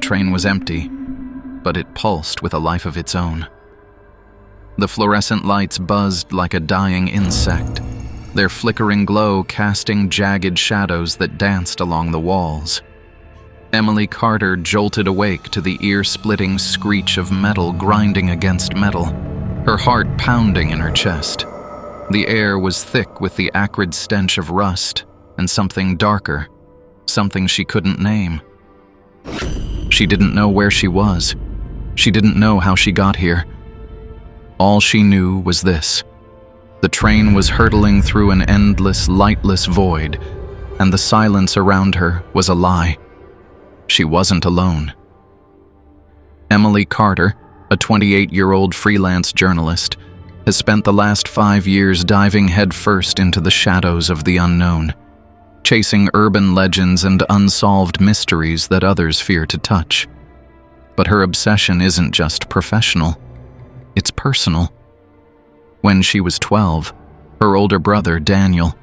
train was empty, but it pulsed with a life of its own. The fluorescent lights buzzed like a dying insect, their flickering glow casting jagged shadows that danced along the walls. Emily Carter jolted awake to the ear-splitting screech of metal grinding against metal, her heart pounding in her chest. The air was thick with the acrid stench of rust and something darker, something she couldn't name. She didn't know where she was. She didn't know how she got here. All she knew was this: the train was hurtling through an endless, lightless void, and the silence around her was a lie. She wasn't alone. Emily Carter, a 28-year-old freelance journalist, has spent the last 5 years diving headfirst into the shadows of the unknown, chasing urban legends and unsolved mysteries that others fear to touch. But her obsession isn't just professional, it's personal. When she was 12, her older brother, Daniel,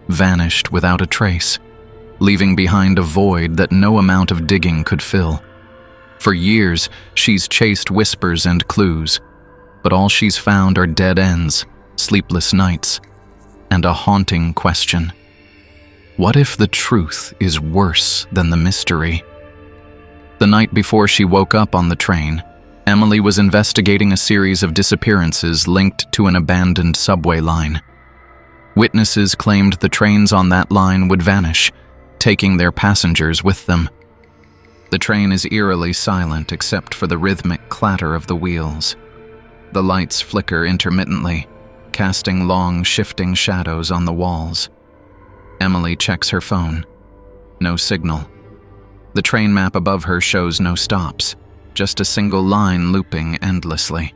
vanished without a trace, leaving behind a void that no amount of digging could fill. For years, she's chased whispers and clues, but all she's found are dead ends, sleepless nights, and a haunting question. What if the truth is worse than the mystery? The night before she woke up on the train, Emily was investigating a series of disappearances linked to an abandoned subway line. Witnesses claimed the trains on that line would vanish, taking their passengers with them. The train is eerily silent except for the rhythmic clatter of the wheels. The lights flicker intermittently, casting long, shifting shadows on the walls. Emily checks her phone. No signal. The train map above her shows no stops, just a single line looping endlessly.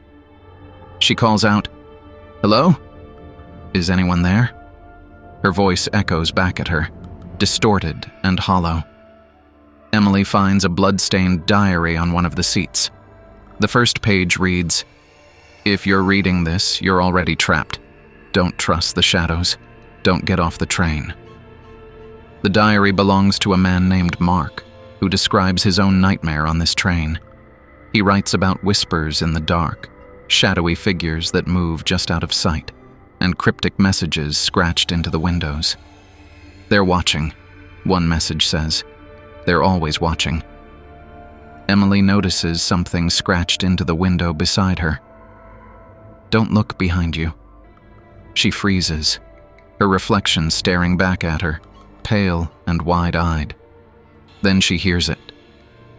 She calls out, "Hello? Is anyone there?" Her voice echoes back at her, distorted and hollow. Emily finds a blood-stained diary on one of the seats. The first page reads, "If you're reading this, you're already trapped. Don't trust the shadows. Don't get off the train." The diary belongs to a man named Mark, who describes his own nightmare on this train. He writes about whispers in the dark, shadowy figures that move just out of sight, and cryptic messages scratched into the windows. "They're watching," one message says. "They're always watching." Emily notices something scratched into the window beside her. "Don't look behind you." She freezes, her reflection staring back at her, pale and wide-eyed. Then she hears it,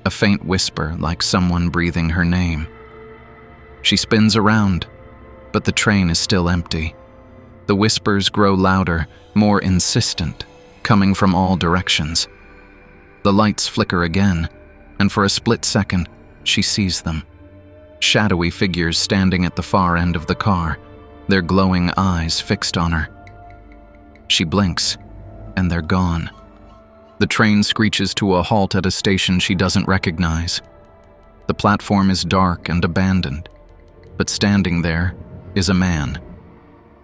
a faint whisper like someone breathing her name. She spins around, but the train is still empty. The whispers grow louder, more insistent, coming from all directions. The lights flicker again, and for a split second, she sees them. Shadowy figures standing at the far end of the car, their glowing eyes fixed on her. She blinks, and they're gone. The train screeches to a halt at a station she doesn't recognize. The platform is dark and abandoned, but standing there is a man.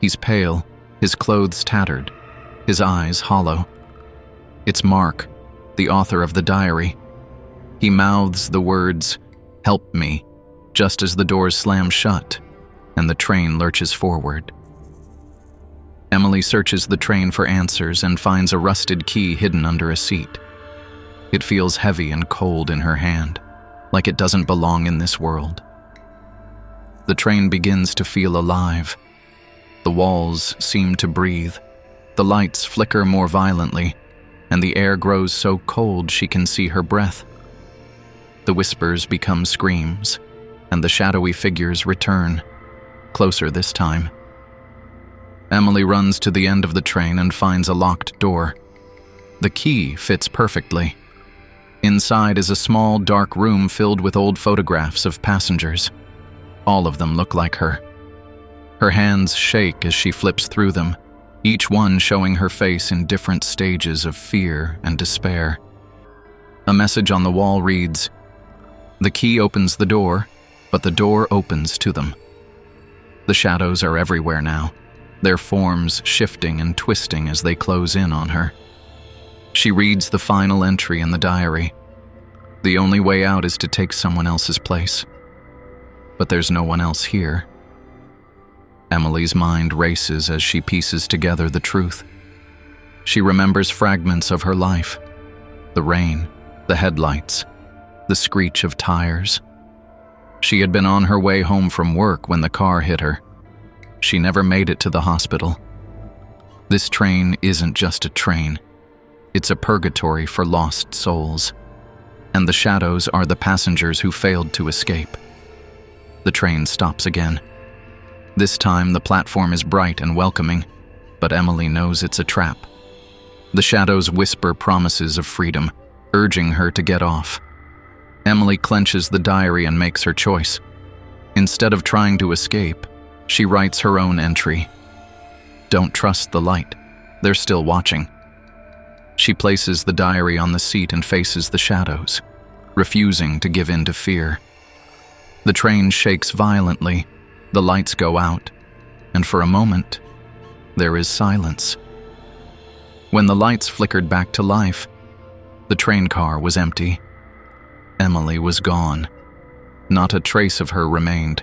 He's pale, his clothes tattered, his eyes hollow. It's Mark, the author of the diary. He mouths the words, "Help me," just as the doors slam shut and the train lurches forward. Emily searches the train for answers and finds a rusted key hidden under a seat. It feels heavy and cold in her hand, like it doesn't belong in this world. The train begins to feel alive. The walls seem to breathe. The lights flicker more violently, and the air grows so cold she can see her breath. The whispers become screams, and the shadowy figures return, closer this time. Emily runs to the end of the train and finds a locked door. The key fits perfectly. Inside is a small, dark room filled with old photographs of passengers. All of them look like her. Her hands shake as she flips through them, each one showing her face in different stages of fear and despair. A message on the wall reads, "The key opens the door, but the door opens to them." The shadows are everywhere now, their forms shifting and twisting as they close in on her. She reads the final entry in the diary. The only way out is to take someone else's place. But there's no one else here. Emily's mind races as she pieces together the truth. She remembers fragments of her life: the rain, the headlights, the screech of tires. She had been on her way home from work when the car hit her. She never made it to the hospital. This train isn't just a train. It's a purgatory for lost souls. And the shadows are the passengers who failed to escape. The train stops again. This time the platform is bright and welcoming, but Emily knows it's a trap. The shadows whisper promises of freedom, urging her to get off. Emily clenches the diary and makes her choice. Instead of trying to escape, she writes her own entry. Don't trust the light. They're still watching. She places the diary on the seat and faces the shadows, refusing to give in to fear. The train shakes violently, the lights go out, and for a moment, there is silence. When the lights flickered back to life, the train car was empty. Emily was gone. Not a trace of her remained,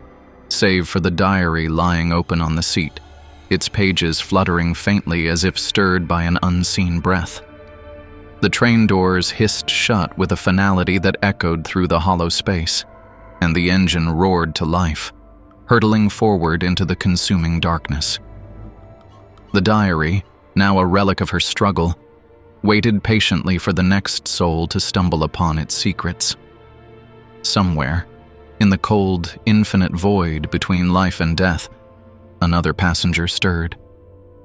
save for the diary lying open on the seat, its pages fluttering faintly as if stirred by an unseen breath. The train doors hissed shut with a finality that echoed through the hollow space, and the engine roared to life, hurtling forward into the consuming darkness. The diary, now a relic of her struggle, waited patiently for the next soul to stumble upon its secrets. Somewhere, in the cold, infinite void between life and death, another passenger stirred.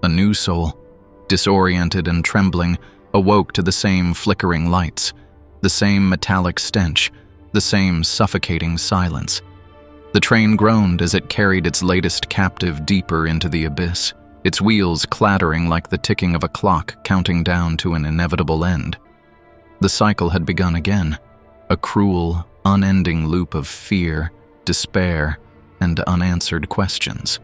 A new soul, disoriented and trembling, awoke to the same flickering lights, the same metallic stench, the same suffocating silence. The train groaned as it carried its latest captive deeper into the abyss, its wheels clattering like the ticking of a clock counting down to an inevitable end. The cycle had begun again, a cruel, unending loop of fear, despair, and unanswered questions.